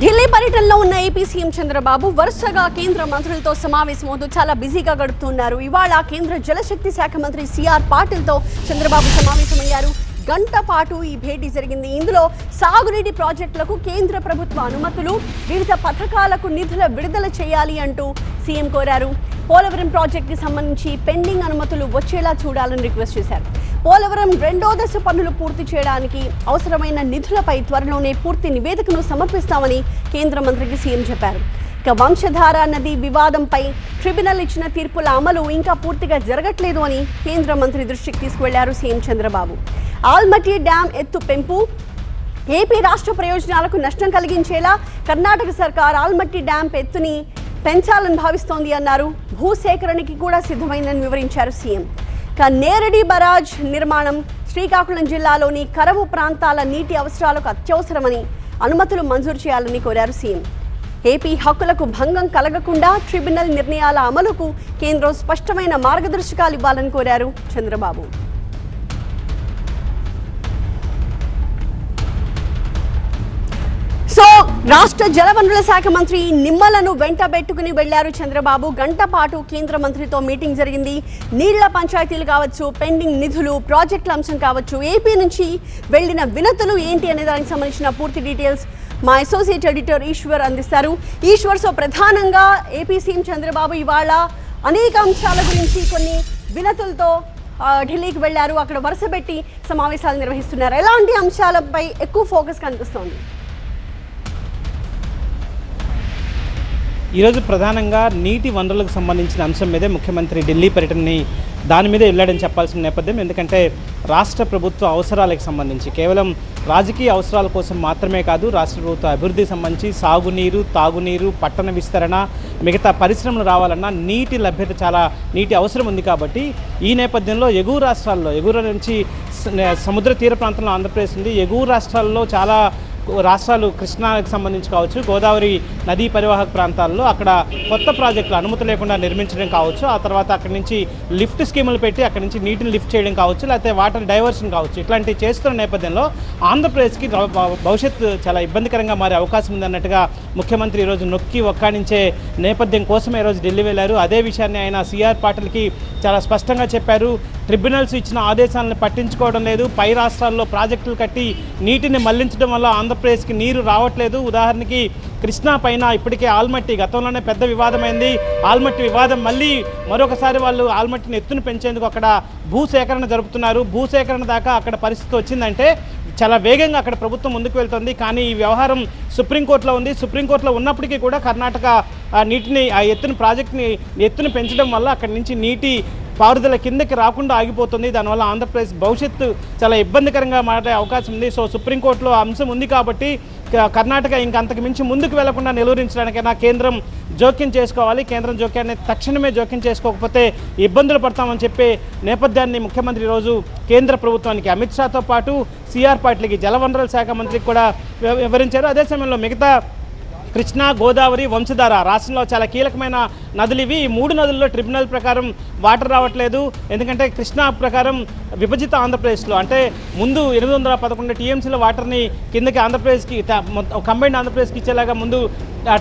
ఢిల్లీ పర్యటనలో ఉన్న AP CM Chandrababu వరుసగా కేంద్ర మంత్రులతో సమావేశమవుతూ చాలా బిజీగా గడుపుతున్నారు. ఇవాళ కేంద్ర జలశక్తి శాఖ మంత్రి సిఆర్ పాటిల్తో చంద్రబాబు సమావేశమయ్యారు. గంట పాటు ఈ భేటీ జరిగింది. ఇందులో సాగునీటి ప్రాజెక్టులకు కేంద్ర ప్రభుత్వ అనుమతులు, వివిధ పథకాలకు నిధుల విడుదల చేయాలి అంటూ సీఎం కోరారు. పోలవరం ప్రాజెక్టుకి సంబంధించి పెండింగ్ అనుమతులు వచ్చేలా చూడాలని రిక్వెస్ట్ చేశారు. పోలవరం రెండో దశ పనులు పూర్తి చేయడానికి అవసరమైన నిధులపై త్వరలోనే పూర్తి నివేదికను సమర్పిస్తామని కేంద్ర మంత్రికి సీఎం చెప్పారు. ఇక వంశధార నది వివాదంపై ట్రిబ్యునల్ ఇచ్చిన తీర్పుల అమలు ఇంకా పూర్తిగా జరగట్లేదు అని కేంద్ర మంత్రి దృష్టికి తీసుకువెళ్లారు సీఎం చంద్రబాబు. ఆల్మట్టి డ్యాం ఎత్తు పెంపు ఏపీ రాష్ట్ర ప్రయోజనాలకు నష్టం కలిగించేలా కర్ణాటక సర్కార్ ఆల్మట్టి డ్యాం ఎత్తుని పెంచాలని భావిస్తోంది అన్నారు. భూసేకరణకి కూడా సిద్ధమైందని వివరించారు సీఎం. నేరడి బరాజ్ నిర్మాణం శ్రీకాకుళం జిల్లాలోని కరవు ప్రాంతాల నీటి అవసరాలకు అత్యవసరమని అనుమతులు మంజూరు చేయాలని కోరారు సీఎం. ఏపీ హక్కులకు భంగం కలగకుండా ట్రిబ్యునల్ నిర్ణయాల అమలుకు కేంద్రం స్పష్టమైన మార్గదర్శకాలు ఇవ్వాలని కోరారు చంద్రబాబు. రాష్ట్ర జలవనరుల శాఖ మంత్రి నిమ్మలను వెంటబెట్టుకుని వెళ్లారు చంద్రబాబు. గంట పాటు కేంద్ర మంత్రితో మీటింగ్ జరిగింది. నీళ్ల పంచాయతీలు కావచ్చు, పెండింగ్ నిధులు, ప్రాజెక్టుల అంశం కావచ్చు, ఏపీ నుంచి వెళ్లిన వినతులు ఏంటి అనే దానికి సంబంధించిన పూర్తి డీటెయిల్స్ మా అసోసియేట్ ఎడిటర్ ఈశ్వర్ అందిస్తారు. ఈశ్వర్, సో ప్రధానంగా ఏపీ సీఎం చంద్రబాబు ఇవాళ అనేక అంశాల గురించి కొన్ని వినతులతో ఢిల్లీకి వెళ్లారు. అక్కడ వరుసపెట్టి సమావేశాలు నిర్వహిస్తున్నారు. ఎలాంటి అంశాలపై ఎక్కువ ఫోకస్ కనిపిస్తోంది? ఈరోజు ప్రధానంగా నీటి వనరులకు సంబంధించిన అంశం మీదే ముఖ్యమంత్రి ఢిల్లీ పర్యటనని దాని మీదే వెళ్ళాడని చెప్పాల్సిన నేపథ్యం. ఎందుకంటే రాష్ట్ర ప్రభుత్వ అవసరాలకు సంబంధించి కేవలం రాజకీయ అవసరాల కోసం మాత్రమే కాదు, రాష్ట్ర ప్రభుత్వ అభివృద్ధికి సంబంధించి సాగునీరు, తాగునీరు, పట్టణ విస్తరణ, మిగతా పరిశ్రమలు రావాలన్నా నీటి లభ్యత చాలా నీటి అవసరం ఉంది. కాబట్టి ఈ నేపథ్యంలో ఎగువ రాష్ట్రాల్లో, ఎగువ నుంచి సముద్ర తీర ప్రాంతంలో ఆంధ్రప్రదేశ్ ఉంది, ఎగువ రాష్ట్రాల్లో చాలా రాష్ట్రాలు కృష్ణాకి సంబంధించి కావచ్చు, గోదావరి నదీ పరివాహక ప్రాంతాల్లో అక్కడ కొత్త ప్రాజెక్టులు అనుమతి లేకుండా నిర్మించడం కావచ్చు, ఆ తర్వాత అక్కడి నుంచి లిఫ్ట్ స్కీములు పెట్టి అక్కడి నుంచి నీటిని లిఫ్ట్ చేయడం కావచ్చు, లేకపోతే వాటర్ డైవర్షన్ కావచ్చు, ఇట్లాంటివి చేస్తున్న నేపథ్యంలో ఆంధ్రప్రదేశ్కి భవిష్యత్తు చాలా ఇబ్బందికరంగా మారే అవకాశం ఉందన్నట్టుగా ముఖ్యమంత్రి ఈరోజు నొక్కి ఒక్కాడించే నేపథ్యం కోసమే ఈరోజు ఢిల్లీ వెళ్ళారు. అదే విషయాన్ని ఆయన సిఆర్ పాటిల్కి చాలా స్పష్టంగా చెప్పారు. ట్రిబ్యునల్స్ ఇచ్చిన ఆదేశాలను పట్టించుకోవడం లేదు, పై రాష్ట్రాల్లో ప్రాజెక్టులు కట్టి నీటిని మళ్లించడం వల్ల ఆంధ్రప్రదేశ్కి నీరు రావట్లేదు. ఉదాహరణకి కృష్ణా పైన ఇప్పటికే ఆల్మట్టి గతంలోనే పెద్ద వివాదమైంది. ఆల్మట్టి వివాదం మళ్ళీ మరొకసారి వాళ్ళు ఆల్మట్టిని ఎత్తును పెంచేందుకు అక్కడ భూసేకరణ జరుపుతున్నారు. భూసేకరణ దాకా అక్కడ పరిస్థితి వచ్చిందంటే చాలా వేగంగా అక్కడ ప్రభుత్వం ముందుకు వెళ్తుంది. కానీ ఈ వ్యవహారం సుప్రీంకోర్టులో ఉంది. సుప్రీంకోర్టులో ఉన్నప్పటికీ కూడా కర్ణాటక నీటిని ఆ ఎత్తును పెంచడం వల్ల అక్కడి నుంచి నీటి పారుదల కిందకి రాకుండా ఆగిపోతుంది. దానివల్ల ఆంధ్రప్రదేశ్ భవిష్యత్తు చాలా ఇబ్బందికరంగా మారే అవకాశం ఉంది. సో సుప్రీంకోర్టులో అంశం ఉంది కాబట్టి కర్ణాటక ఇంకంతకు మించి ముందుకు వెళ్లకుండా నిలువరించడానికైనా కేంద్రం జోక్యం చేసుకోవాలి. కేంద్రం జోక్యాన్ని తక్షణమే జోక్యం చేసుకోకపోతే ఇబ్బందులు పడతామని చెప్పే నేపథ్యాన్ని ముఖ్యమంత్రి ఈరోజు కేంద్ర ప్రభుత్వానికి అమిత్ షాతో పాటు సిఆర్ పాటిల్కి జలవనరుల శాఖ మంత్రికి కూడా వివరించారు. అదే సమయంలో మిగతా కృష్ణా, గోదావరి, వంశధార రాష్ట్రంలో చాలా కీలకమైన నదులు ఇవి. ఈ మూడు నదుల్లో ట్రిబ్యునల్ ప్రకారం వాటర్ రావట్లేదు. ఎందుకంటే కృష్ణా ప్రకారం విభజిత ఆంధ్రప్రదేశ్లో అంటే ముందు 811 టీఎంసీల వాటర్ని కిందకి ఆంధ్రప్రదేశ్కి కంబైన్డ్ ఆంధ్రప్రదేశ్కి ఇచ్చేలాగా ముందు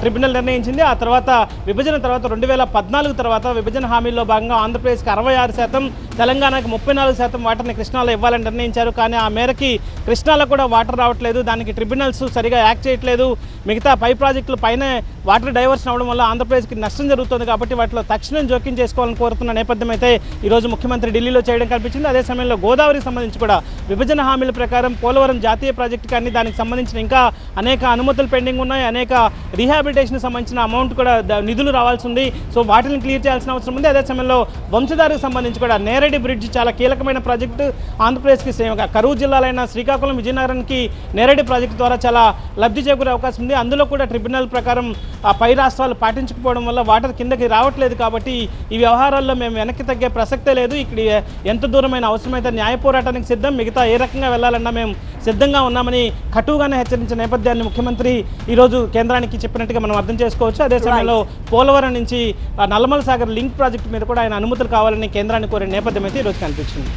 ట్రిబ్యునల్ నిర్ణయించింది. ఆ తర్వాత విభజన తర్వాత 2014 తర్వాత విభజన హామీల్లో భాగంగా ఆంధ్రప్రదేశ్కి 66%, తెలంగాణకు 34% వాటర్ని కృష్ణాలో ఇవ్వాలని నిర్ణయించారు. కానీ ఆ మేరకి కృష్ణాలో కూడా వాటర్ రావట్లేదు. దానికి ట్రిబ్యునల్స్ సరిగా యాక్ట్ చేయట్లేదు. మిగతా పై ప్రాజెక్టులు పైన వాటర్ డైవర్షన్ అవడం వల్ల ఆంధ్రప్రదేశ్కి నష్టం జరుగుతుంది. కాబట్టి వాటిలో తక్షణం జోక్యం చేసుకోవాలని కోరుతున్న నేపథ్యం అయితే ఈరోజు ముఖ్యమంత్రి ఢిల్లీలో చేయడం కనిపించింది. అదే సమయంలో గోదావరికి సంబంధించి కూడా విభజన హామీల ప్రకారం పోలవరం జాతీయ ప్రాజెక్టు కానీ దానికి సంబంధించిన ఇంకా అనేక అనుమతులు పెండింగ్ ఉన్నాయి. అనేక రీహాబిలిటేషన్ సంబంధించిన అమౌంట్ కూడా నిధులు రావాల్సి ఉంది. సో వాటిని క్లియర్ చేయాల్సిన అవసరం ఉంది. అదే సమయంలో వంశధారకు సంబంధించి కూడా నేరడి బ్రిడ్జ్ చాలా కీలకమైన ప్రాజెక్టు. ఆంధ్రప్రదేశ్కి కరువు జిల్లాలైన శ్రీకాకుళం, విజయనగరానికి నేరడి ప్రాజెక్టు ద్వారా చాలా లబ్ధి చేకూరే అవకాశం ఉంది. అందులో కూడా ట్రిబ్యునల్ ప్రకారం ఆ పై రాష్ట్రాలు పాటించకపోవడం వల్ల వాటర్ కిందకి రావట్లేదు. కాబట్టి ఈ వ్యవహారాల్లో మేము వెనక్కి తగ్గే ప్రసక్తే లేదు. ఇక్కడ ఎంత దూరమైన అవసరమైతే న్యాయ పోరాటానికి సిద్ధం, మిగతా ఏ రకంగా వెళ్లాలన్నా మేము సిద్ధంగా ఉన్నామని కటువుగానే హెచ్చరించిన నేపథ్యాన్ని ముఖ్యమంత్రి ఈరోజు కేంద్రానికి చెప్పినట్టుగా మనం అర్థం చేసుకోవచ్చు. అదే సమయంలో పోలవరం నుంచి నల్లమల సాగర్ లింక్ ప్రాజెక్టు మీద కూడా ఆయన అనుమతులు కావాలని కేంద్రాన్ని కోరిన నేపథ్యం అయితే ఈరోజు కనిపించింది.